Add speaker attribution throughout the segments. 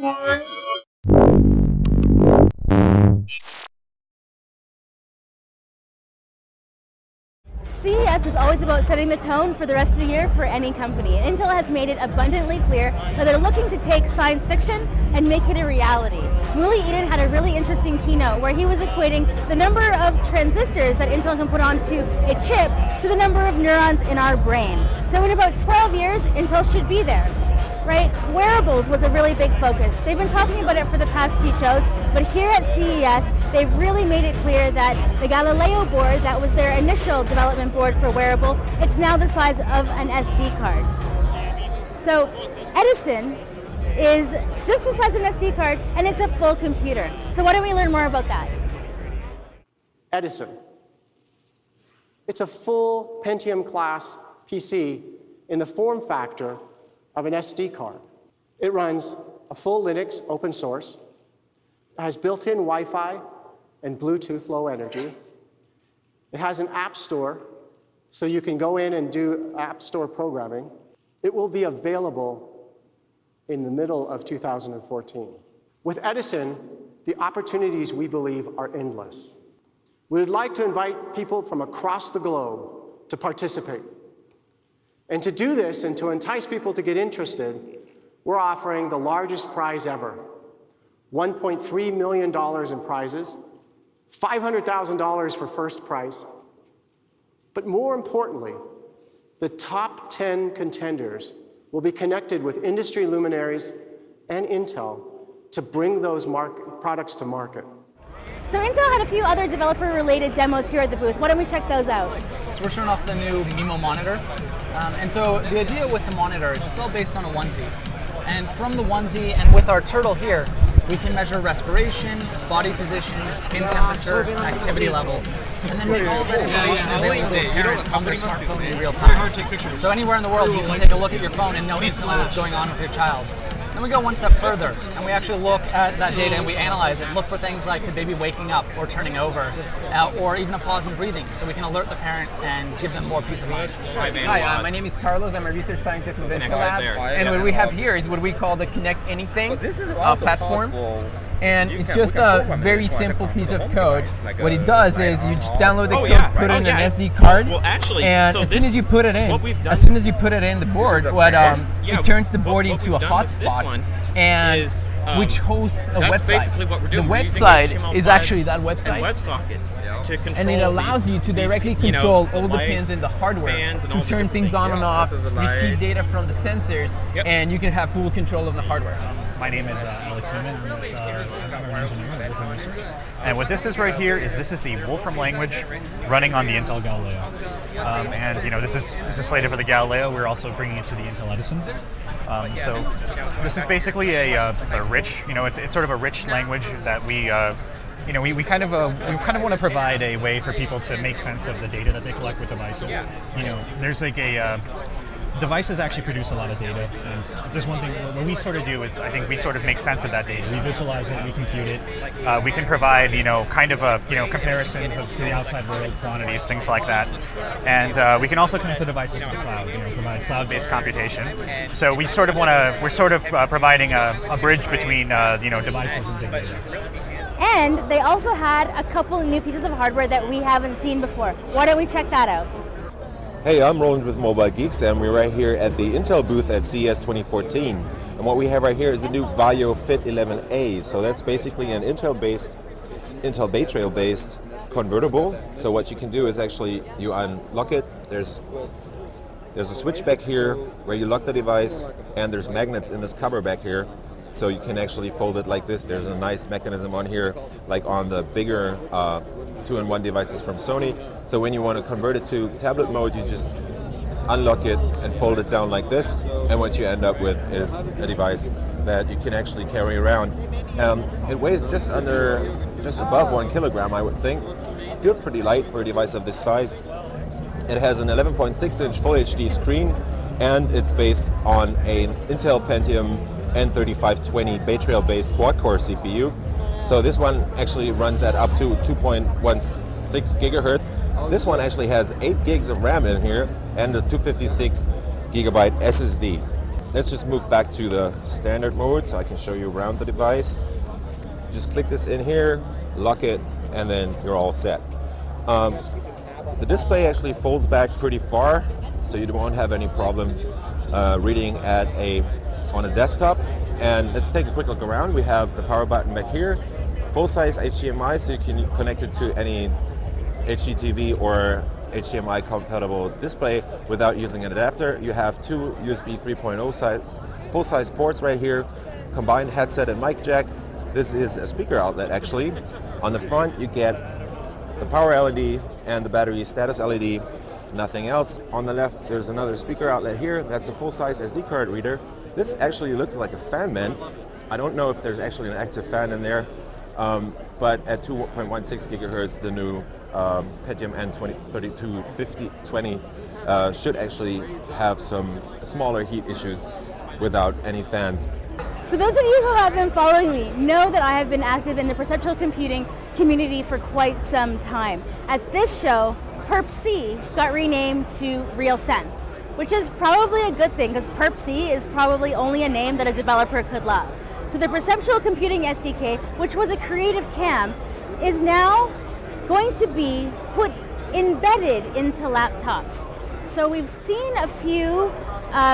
Speaker 1: CES is always about setting the tone for the rest of the year for any company. Intel has made it abundantly clear that they're looking to take science fiction and make it a reality. Muli Eden had a really interesting keynote where he was equating the number of transistors that Intel can put onto a chip to the number of neurons in our brain. So in about 12 years, Intel should be there. Right? Wearables was a really big focus. They've been talking about it for the past few shows, but here at CES, they've really made it clear that the Galileo board, that was their initial development board for wearable, it's now the size of an SD card. So Edison is just the size of an SD card, and it's a full computer. So why don't we learn more about that?
Speaker 2: Edison. It's a full Pentium class PC in the form factor of an SD card. It runs a full Linux open source. It has built-in Wi-Fi and Bluetooth low energy. It has an app store, so you can go in and do app store programming. It will be available in the middle of 2014. With Edison, the opportunities, we believe, are endless. We would like to invite people from across the globe to participate. And to do this and to entice people to get interested, we're offering the largest prize ever, $1.3 million in prizes, $500,000 for first prize. But more importantly, the top 10 contenders will be connected with industry luminaries and Intel to bring those products to market.
Speaker 1: So Intel had a few other developer-related demos here at the booth. Why don't we check those out?
Speaker 3: So we're showing off the new MIMO monitor. And so the idea with the monitor is it's all based on a onesie. And from the onesie and with our turtle here, we can measure respiration, body position, skin temperature, activity level, and then make all that information available to a parent on their smartphone in real time. So anywhere in the world, you can take a look at your phone and know instantly what's going on with your child. Then we go one step further, and we actually look at that data and we analyze it, look for things like the baby waking up or turning over, or even a pause in breathing, so we can alert the parent and give them more peace of mind.
Speaker 4: Hi, my name is Carlos. I'm a research scientist with Intel Labs, and what we have here is what we call the Connect Anything platform. And it's just a very simple piece of code. What it does is you just download the code, put it in an SD card, and as soon as you put it in, the board, it turns the board into a hotspot, and which hosts a website. The website is actually that website, and it allows you to directly control all the pins in the hardware to turn things on and off, receive data from the sensors, and you can have full control of the hardware.
Speaker 5: My name is Alex Newman. I'm an engineer at Wolfram Research. And what this is right here is this is the Wolfram language running on the Intel Galileo. And you know, this is slated for the Galileo. We're also bringing it to the Intel Edison. So this is basically it's a rich, it's sort of a rich language that we kind of want to provide a way for people to make sense of the data that they collect with devices. There's like devices actually produce a lot of data, and there's one thing, what we sort of do is, I think we sort of make sense of that data. We visualize it, we compute it, we can provide, comparisons to the outside world, quantities, things like that. And we can also connect the devices to the cloud, provide cloud-based computation. So we're sort of providing a bridge between, devices and big data.
Speaker 1: And they also had a couple new pieces of hardware that we haven't seen before. Why don't we check that out?
Speaker 6: Hey, I'm Roland with Mobile Geeks, and we're right here at the Intel booth at CES 2014. And what we have right here is the new Vaio Fit 11A. So that's basically an Intel Bay Trail-based convertible. So what you can do is actually you unlock it. There's a switch back here where you lock the device, and there's magnets in this cover back here. So you can actually fold it like this. There's a nice mechanism on here, like on the bigger 2-in-1 devices from Sony. So when you want to convert it to tablet mode, you just unlock it and fold it down like this. And what you end up with is a device that you can actually carry around. It weighs just above 1 kilogram, I would think. It feels pretty light for a device of this size. It has an 11.6-inch Full HD screen, and it's based on an Intel Pentium N3520 Bay Trail-based quad-core CPU. So this one actually runs at up to 2.16 gigahertz. This one actually has 8 gigs of RAM in here and a 256 gigabyte SSD. let's just move back to the standard mode so I can show you around the device. Just click this in here, lock it, and then you're all set. The display actually folds back pretty far, so you won't have any problems reading on a desktop. And let's take a quick look around. We have the power button back here, full-size HDMI, so you can connect it to any HDTV or HDMI compatible display without using an adapter. You have two USB 3.0 full-size ports right here, combined headset and mic jack. This is a speaker outlet actually. On the front you get the power LED and the battery status LED, nothing else. On the left there's another speaker outlet here. That's a full-size SD card reader. This actually looks like a fan vent. I don't know if there's actually an active fan in there, but at 2.16 gigahertz, the new Pentium N325020 should actually have some smaller heat issues without any fans.
Speaker 1: So those of you who have been following me know that I have been active in the perceptual computing community for quite some time. At this show, Perp-C got renamed to RealSense, which is probably a good thing because Perp-C is probably only a name that a developer could love. So the Perceptual Computing SDK, which was a creative CAM, is now going to be embedded into laptops. So we've seen a few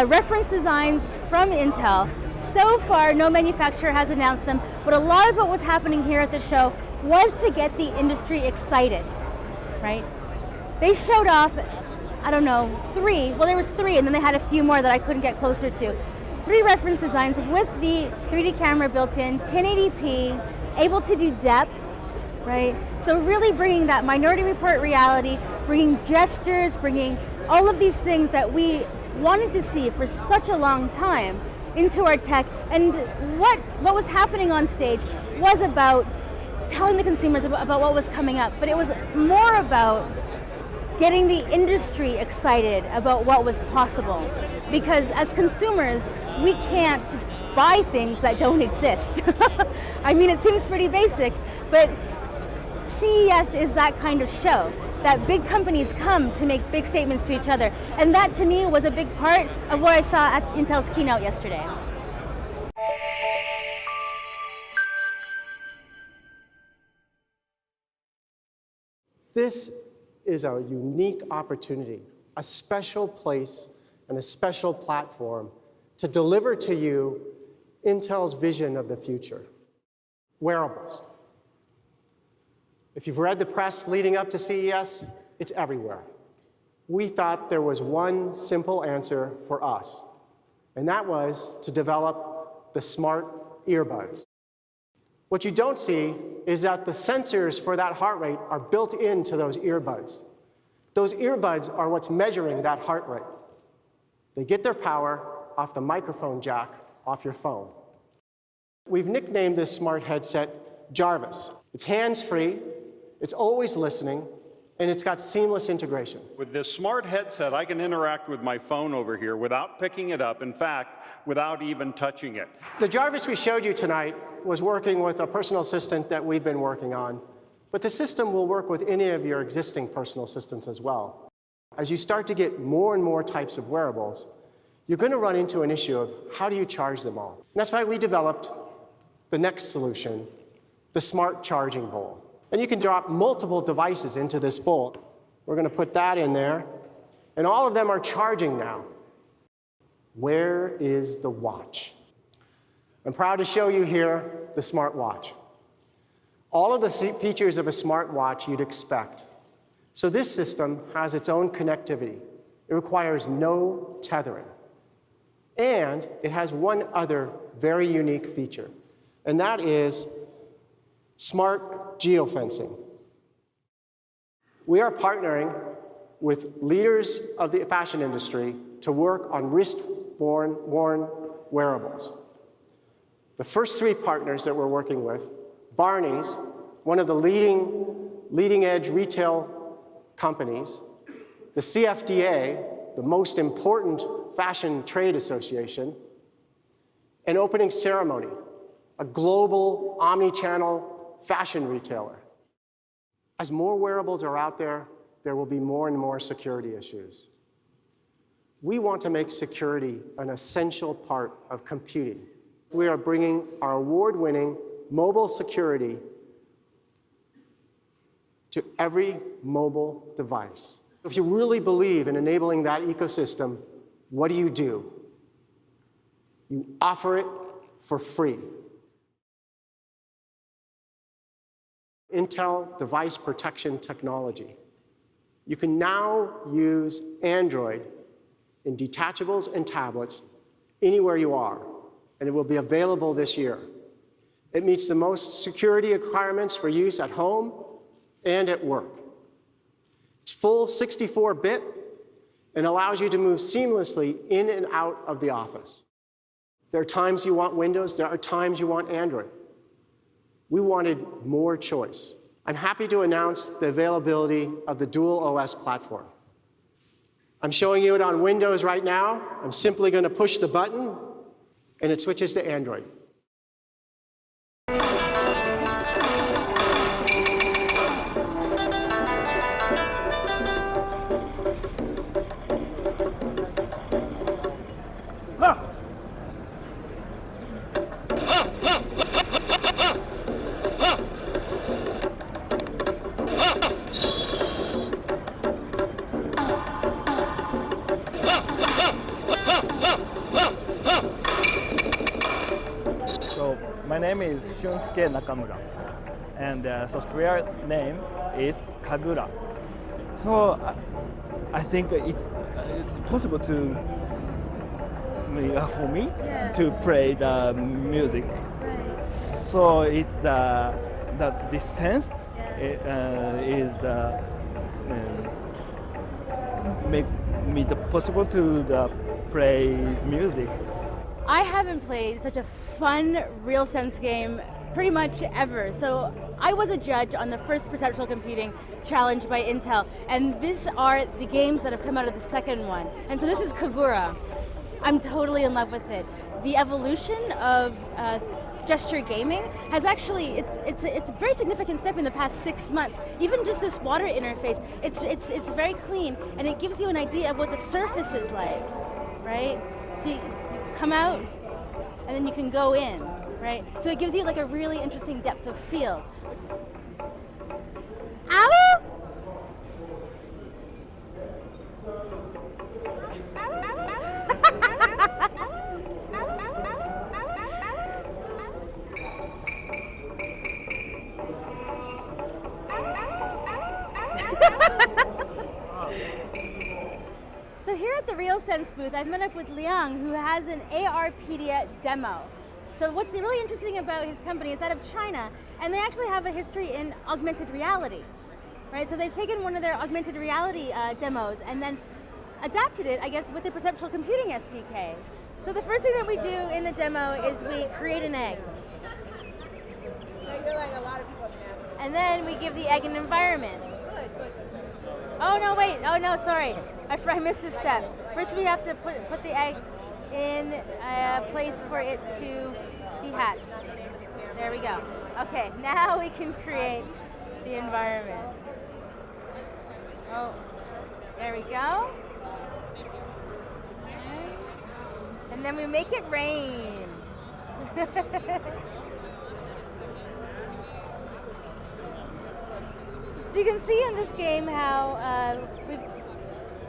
Speaker 1: reference designs from Intel. So far, no manufacturer has announced them, but a lot of what was happening here at the show was to get the industry excited, right? They showed off, I don't know, there was three, and then they had a few more that I couldn't get closer to. 3 reference designs with the 3D camera built in, 1080p, able to do depth, right? So really bringing that Minority Report reality, bringing gestures, bringing all of these things that we wanted to see for such a long time into our tech. And what was happening on stage was about telling the consumers about what was coming up, but it was more about getting the industry excited about what was possible. Because as consumers, we can't buy things that don't exist. I mean, it seems pretty basic, but CES is that kind of show, that big companies come to make big statements to each other. And that to me was a big part of what I saw at Intel's keynote yesterday.
Speaker 2: This is a unique opportunity, a special place and a special platform to deliver to you Intel's vision of the future. Wearables. If you've read the press leading up to CES, it's everywhere. We thought there was one simple answer for us, and that was to develop the smart earbuds. What you don't see is that the sensors for that heart rate are built into those earbuds. Those earbuds are what's measuring that heart rate. They get their power off the microphone jack off your phone. We've nicknamed this smart headset Jarvis. It's hands-free, it's always listening, and it's got seamless integration.
Speaker 7: With this smart headset, I can interact with my phone over here without picking it up. In fact, without even touching it.
Speaker 2: The Jarvis we showed you tonight was working with a personal assistant that we've been working on, but the system will work with any of your existing personal assistants as well. As you start to get more and more types of wearables, you're going to run into an issue of how do you charge them all? And that's why we developed the next solution, the smart charging bowl. And you can drop multiple devices into this bowl. We're going to put that in there, and all of them are charging now. Where is the watch? I'm proud to show you here the smartwatch. All of the features of a smartwatch you'd expect. So this system has its own connectivity. It requires no tethering. And it has one other very unique feature, and that is smart geofencing. We are partnering with leaders of the fashion industry to work on wrist-worn wearables. The first 3 partners that we're working with, Barney's, one of the leading-edge retail companies, the CFDA, the most important fashion trade association, and Opening Ceremony, a global omni-channel fashion retailer. As more wearables are out there, there will be more and more security issues. We want to make security an essential part of computing. We are bringing our award-winning mobile security to every mobile device. If you really believe in enabling that ecosystem, what do? You offer it for free. Intel Device Protection Technology. You can now use Android in detachables and tablets anywhere you are, and it will be available this year. It meets the most security requirements for use at home and at work. It's full 64-bit and allows you to move seamlessly in and out of the office. There are times you want Windows, there are times you want Android. We wanted more choice. I'm happy to announce the availability of the Dual OS platform. I'm showing you it on Windows right now. I'm simply going to push the button, and it switches to Android.
Speaker 8: My name is Shunsuke Nakamura, and the software name is Kagura. So I think it's possible to for me to play the music.
Speaker 1: Right.
Speaker 8: So it's the sense is the make me the possible to play music.
Speaker 1: I haven't played such a fun RealSense game pretty much ever. So I was a judge on the first perceptual computing challenge by Intel, and these are the games that have come out of the second one. And so this is Kagura. I'm totally in love with it. The evolution of gesture gaming has actually, it's a very significant step in the past 6 months. Even just this water interface, it's very clean, and it gives you an idea of what the surface is like, right? So you come out, and then you can go in, right? So it gives you like a really interesting depth of field. Ow! So here at the RealSense booth, I've met up with Liang, who has an ARpedia demo. So what's really interesting about his company is out of China, and they actually have a history in augmented reality, right? So they've taken one of their augmented reality demos and then adapted it, I guess, with the perceptual computing SDK. So the first thing that we do in the demo is we create an egg. And then we give the egg an environment. Oh no, wait, oh no, sorry. I missed a step. First we have to put the egg in a place for it to be hatched. There we go. Okay, now we can create the environment. Oh, there we go. And then we make it rain. So you can see in this game how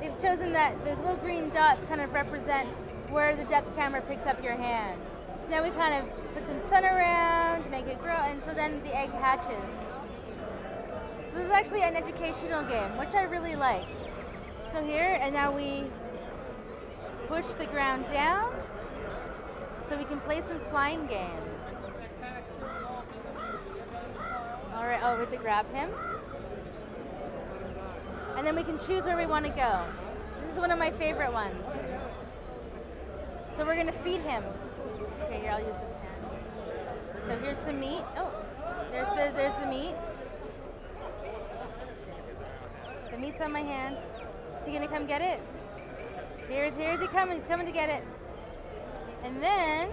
Speaker 1: they've chosen that the little green dots kind of represent where the depth camera picks up your hand. So now we kind of put some sun around to make it grow, and so then the egg hatches. So this is actually an educational game, which I really like. So here, and now we push the ground down so we can play some flying games. All right, oh, we have to grab him. And then we can choose where we want to go. This is one of my favorite ones. So we're going to feed him. Okay, here, I'll use this hand. So here's some meat. Oh, there's the meat. The meat's on my hand. Is he going to come get it? Here's he coming. He's coming to get it. And then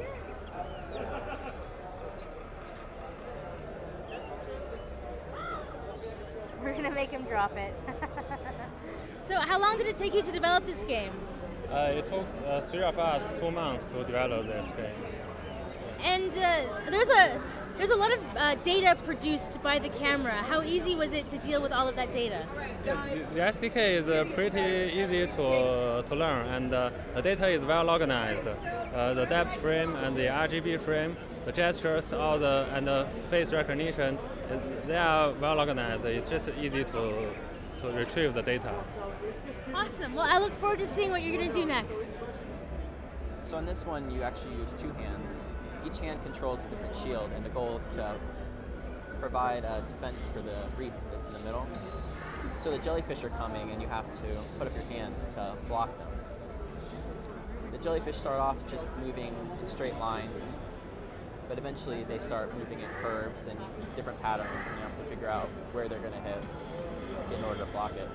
Speaker 1: we're going to make him drop it. So how long did it take you to develop this game?
Speaker 9: It took 3 of us 2 months to develop this game.
Speaker 1: And there's a lot of data produced by the camera. How easy was it to deal with all of that data?
Speaker 9: The SDK is pretty easy to learn, and the data is well organized. The depth frame and the RGB frame, the gestures, and the face recognition, they are well organized. It's just easy to retrieve the data.
Speaker 1: Awesome. Well, I look forward to seeing what you're going to do next.
Speaker 10: So in this one, you actually use 2 hands. Each hand controls a different shield, and the goal is to provide a defense for the reef that's in the middle. So the jellyfish are coming, and you have to put up your hands to block them. The jellyfish start off just moving in straight lines, but eventually they start moving in curves and different patterns, and you have to figure out where they're going to hit in order to block it.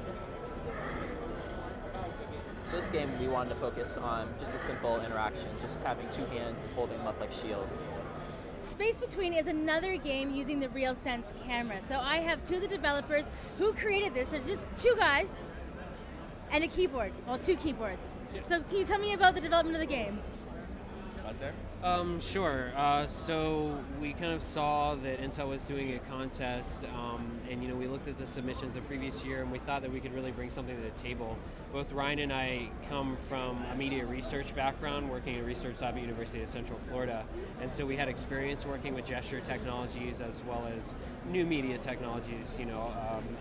Speaker 10: So this game, we wanted to focus on just a simple interaction, just having 2 hands and holding them up like shields.
Speaker 1: Space Between is another game using the RealSense camera. So I have 2 of the developers who created this. They're just 2 guys and a keyboard. Well, 2 keyboards. So can you tell me about the development of the game?
Speaker 11: Sure. So we kind of saw that Intel was doing a contest, and we looked at the submissions of previous year, and we thought that we could really bring something to the table. Both Ryan and I come from a media research background, working in a research lab at University of Central Florida, and so we had experience working with gesture technologies as well as new media technologies,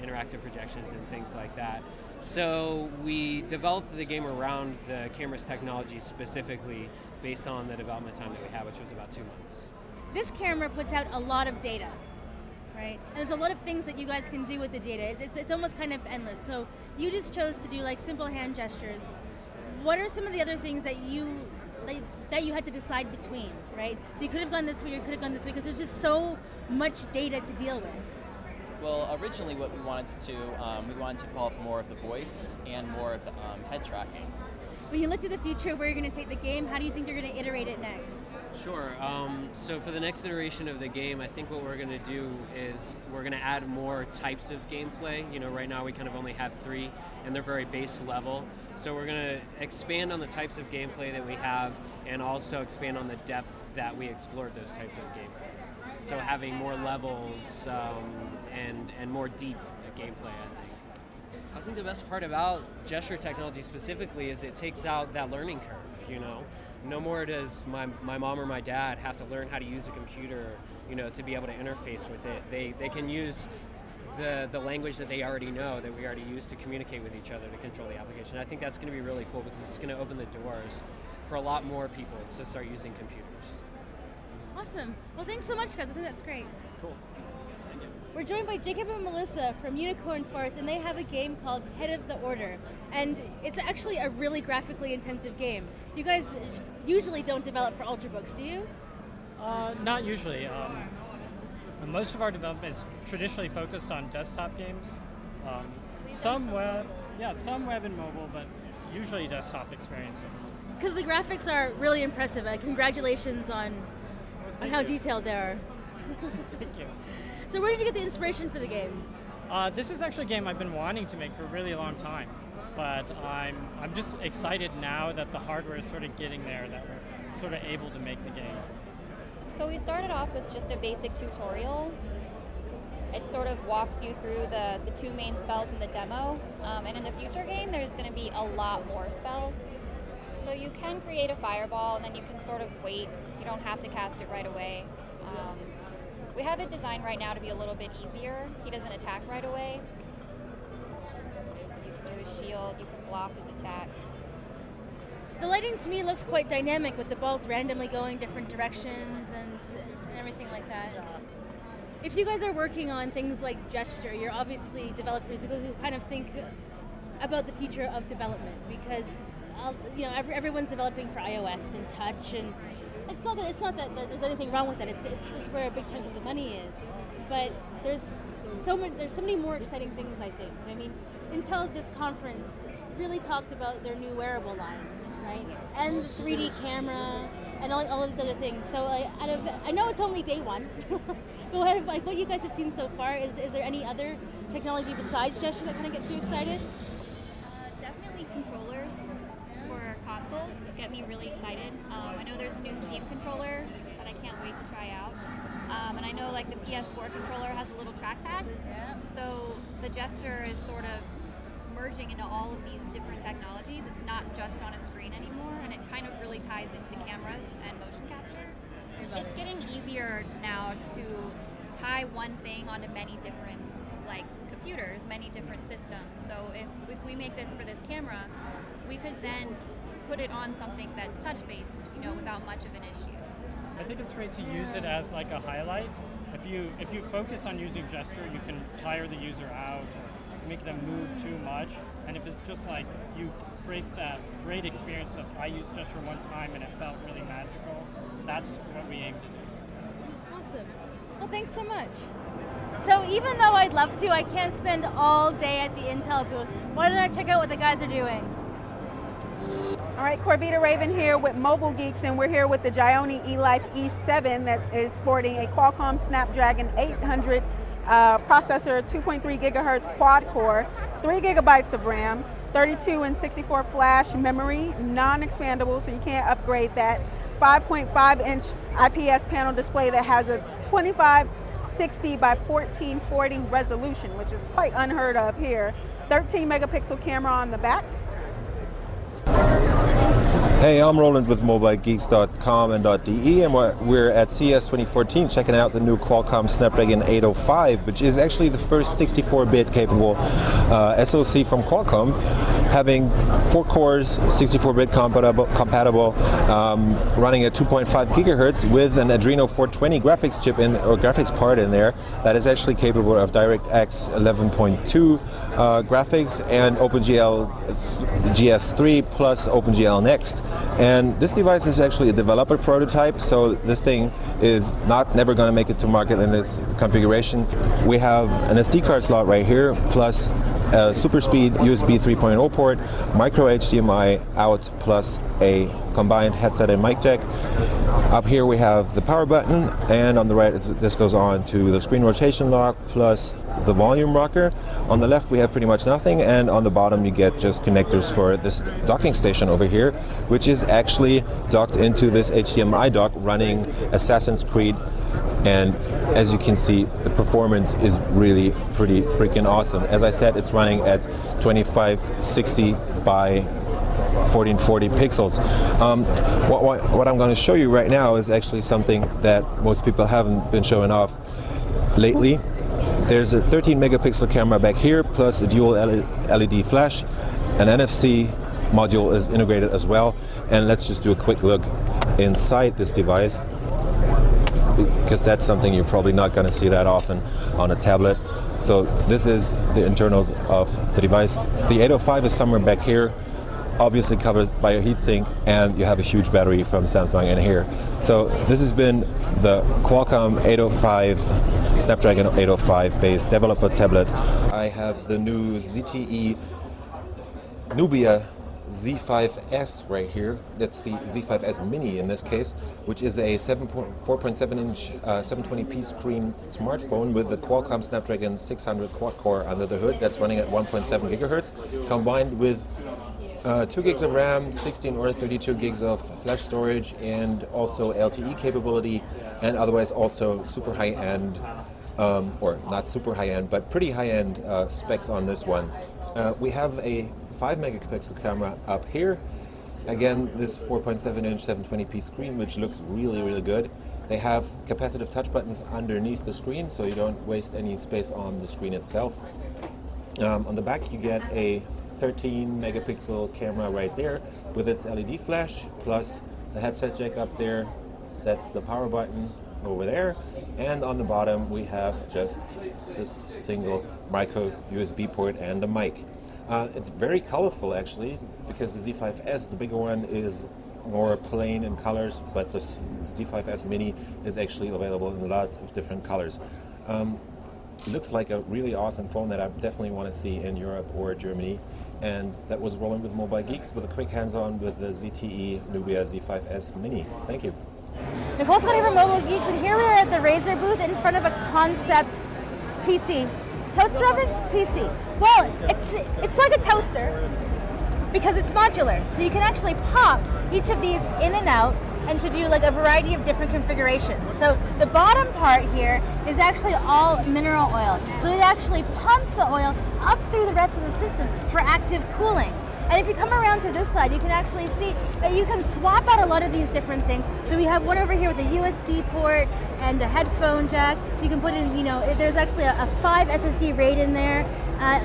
Speaker 11: interactive projections and things like that. So we developed the game around the camera's technology specifically, based on the development time that we had, which was about 2 months.
Speaker 1: This camera puts out a lot of data, right? And there's a lot of things that you guys can do with the data. It's almost kind of endless. So you just chose to do like simple hand gestures. What are some of the other things that you had to decide between, right? So you could have gone this way, you could have gone this way, because there's just so much data to deal with.
Speaker 10: Well, originally what we wanted to do, we wanted to involve more of the voice and more of the head tracking.
Speaker 1: When you look to the future of where you're going to take the game, how do you think you're going to iterate it next?
Speaker 11: Sure. So for the next iteration of the game, I think what we're going to do is we're going to add more types of gameplay. Right now we kind of only have 3, and they're very base level. So we're going to expand on the types of gameplay that we have, and also expand on the depth that we explored those types of gameplay. So having more levels and more deep gameplay, I think. I think the best part about gesture technology specifically is it takes out that learning curve, No more does my mom or my dad have to learn how to use a computer, to be able to interface with it. They can use the language that they already know, that we already use to communicate with each other to control the application. I think that's going to be really cool because it's going to open the doors for a lot more people to start using computers.
Speaker 1: Awesome. Well, thanks so much, guys. I think that's great.
Speaker 11: Cool.
Speaker 1: We're joined by Jacob and Melissa from Unicorn Forest, and they have a game called Head of the Order. And it's actually a really graphically intensive game. You guys usually don't develop for Ultrabooks, do you?
Speaker 12: Not usually. Most of our development is traditionally focused on desktop games. Some web and mobile, but usually desktop experiences.
Speaker 1: Because the graphics are really impressive. Congratulations on how detailed they are.
Speaker 12: Thank you.
Speaker 1: So where did you get the inspiration for the game?
Speaker 12: This is actually a game I've been wanting to make for a really long time, but I'm just excited now that the hardware is sort of getting there, that we're sort of able to make the game.
Speaker 13: So we started off with just a basic tutorial. It sort of walks you through the 2 main spells in the demo, and in the future game there's going to be a lot more spells. So you can create a fireball and then you can sort of wait. You don't have to cast it right away. We have it designed right now to be a little bit easier. He doesn't attack right away. So you can do his shield, you can block his attacks.
Speaker 1: The lighting to me looks quite dynamic with the balls randomly going different directions and everything like that. If you guys are working on things like gesture, you're obviously developers who kind of think about the future of development, because everyone's developing for iOS and touch, and it's not that there's anything wrong with that. It's where a big chunk of the money is. But there's so many more exciting things, I think. I mean, Intel at this conference really talked about their new wearable line, right? And the 3D camera and all of these other things. So I know it's only day 1, but what you guys have seen so far, is there any other technology besides gesture that kind of gets you excited?
Speaker 13: Definitely controllers for consoles get me really excited. I know there's a new Steam controller that I can't wait to try out. And I know like the PS4 controller has a little trackpad. So the gesture is sort of merging into all of these different technologies. It's not just on a screen anymore, and it kind of really ties into cameras and motion capture. It's getting easier now to tie one thing onto many different like computers, many different systems. So if we make this for this camera, we could then put it on something that's touch-based, you know, without much of an issue.
Speaker 12: I think it's great to use it as like a highlight. If you focus on using gesture, you can tire the user out or make them move too much. And if it's just like you create that great experience of I used gesture one time and it felt really magical, that's what we aim to do.
Speaker 1: Awesome. Well, thanks so much. So even though I'd love to, I can't spend all day at the Intel booth. Why don't I check out what the guys are doing?
Speaker 14: All right, Corvita Raven here with Mobile Geeks, and we're here with the Gioni eLife E7 that is sporting a Qualcomm Snapdragon 800 processor, 2.3 gigahertz quad core, 3 gigabytes of RAM, 32 and 64 flash memory, non-expandable, so you can't upgrade that. 5.5-inch IPS panel display that has a 2560 by 1440 resolution, which is quite unheard of here. 13 megapixel camera on the back.
Speaker 6: Hey, I'm Roland with MobileGeeks.com and .de, and we're at CES 2014 checking out the new Qualcomm Snapdragon 805, which is actually the first 64-bit capable SoC from Qualcomm, having 4 cores, 64-bit compatible, running at 2.5 gigahertz with an Adreno 420 graphics chip or graphics part in there that is actually capable of DirectX 11.2 graphics and OpenGL GS3 plus OpenGL Next. And this device is actually a developer prototype, so this thing is never going to make it to market in this configuration. We have an SD card slot right here, plus a super speed USB 3.0 port, micro HDMI out, plus a combined headset and mic jack. Up here we have the power button, and on the right this goes on to the screen rotation lock plus the volume rocker. On the left we have pretty much nothing, and on the bottom you get just connectors for this docking station over here, which is actually docked into this HDMI dock running Assassin's Creed. And as you can see, the performance is really pretty freaking awesome. As I said, it's running at 2560 by 1440 pixels. What I'm going to show you right now is actually something that most people haven't been showing off lately. There's a 13 megapixel camera back here, plus a dual LED flash. An NFC module is integrated as well. And let's just do a quick look inside this device, because that's something you're probably not going to see that often on a tablet. So this is the internals of the device. The 805 is somewhere back here, obviously covered by a heatsink, and you have a huge battery from Samsung in here. So this has been the Qualcomm 805, Snapdragon 805 based developer tablet. I have the new ZTE Nubia Z5S right here. That's the Z5S Mini in this case, which is a 4.7-inch 720p screen smartphone with the Qualcomm Snapdragon 600 quad-core under the hood. That's running at 1.7 gigahertz, combined with 2 gigs of RAM, 16 or 32 gigs of flash storage, and also LTE capability, and otherwise also super high-end, or not super high-end, but pretty high-end specs on this one. We have a 5 megapixel camera up here. Again, this 4.7-inch 720p screen, which looks really, really good. They have capacitive touch buttons underneath the screen, so you don't waste any space on the screen itself. On the back, you get a 13 megapixel camera right there with its LED flash, plus the headset jack up there. That's the power button over there. And on the bottom, we have just this single micro USB port and a mic. It's very colorful actually, because the Z5S, the bigger one, is more plain in colors, but the Z5S Mini is actually available in a lot of different colors. It looks like a really awesome phone that I definitely want to see in Europe or Germany. And that was Rolling with Mobile Geeks with a quick hands-on with the ZTE Nubia Z5S Mini. Thank you.
Speaker 1: Nicole Scotty from Mobile Geeks, and here we are at the Razer booth in front of a concept PC. Toaster oven? PC. Well, it's like a toaster, because it's modular. So you can actually pop each of these in and out and to do like a variety of different configurations. So the bottom part here is actually all mineral oil. So it actually pumps the oil up through the rest of the system for active cooling. And if you come around to this side, you can actually see that you can swap out a lot of these different things. So we have one over here with a USB port and a headphone jack. You can put in, you know, there's actually a 5 SSD RAID in there.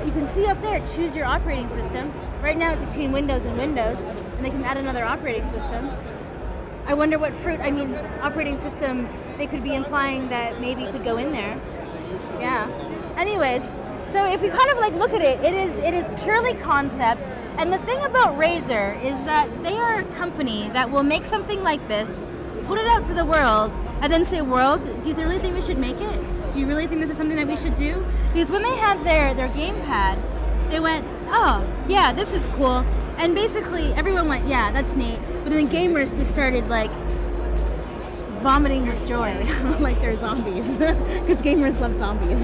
Speaker 1: You can see up there, choose your operating system. Right now it's between Windows and Windows, and they can add another operating system. I wonder what operating system they could be implying that maybe could go in there. Yeah. Anyways, so if you kind of like look at it, it is purely concept. And the thing about Razer is that they are a company that will make something like this, put it out to the world, and then say, world, do you really think we should make it? Do you really think this is something that we should do? Because when they had their gamepad, they went, oh, yeah, this is cool. And basically everyone went, yeah, that's neat. But then gamers just started like vomiting with joy, like they're zombies, because gamers love zombies.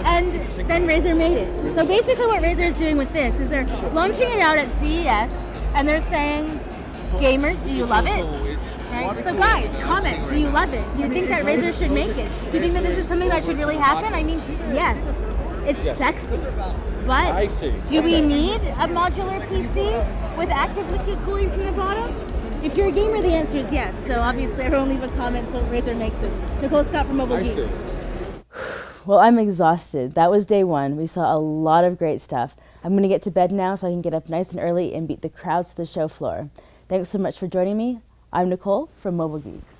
Speaker 1: And then Razer made it. So basically what Razer is doing with this is they're launching it out at CES, and they're saying, gamers, do you love it? Right? So guys, comment, do you love it? Do you think that Razer should make it? Do you think that this is something that should really happen? I mean, yes, it's sexy. But do we need a modular PC with active liquid cooling from the bottom? If you're a gamer, the answer is yes. So obviously everyone leave a comment so Razer makes this. Nicole Scott from Mobile Geeks. Well, I'm exhausted. That was day one. We saw a lot of great stuff. I'm going to get to bed now so I can get up nice and early and beat the crowds to the show floor. Thanks so much for joining me. I'm Nicole from Mobile Geeks.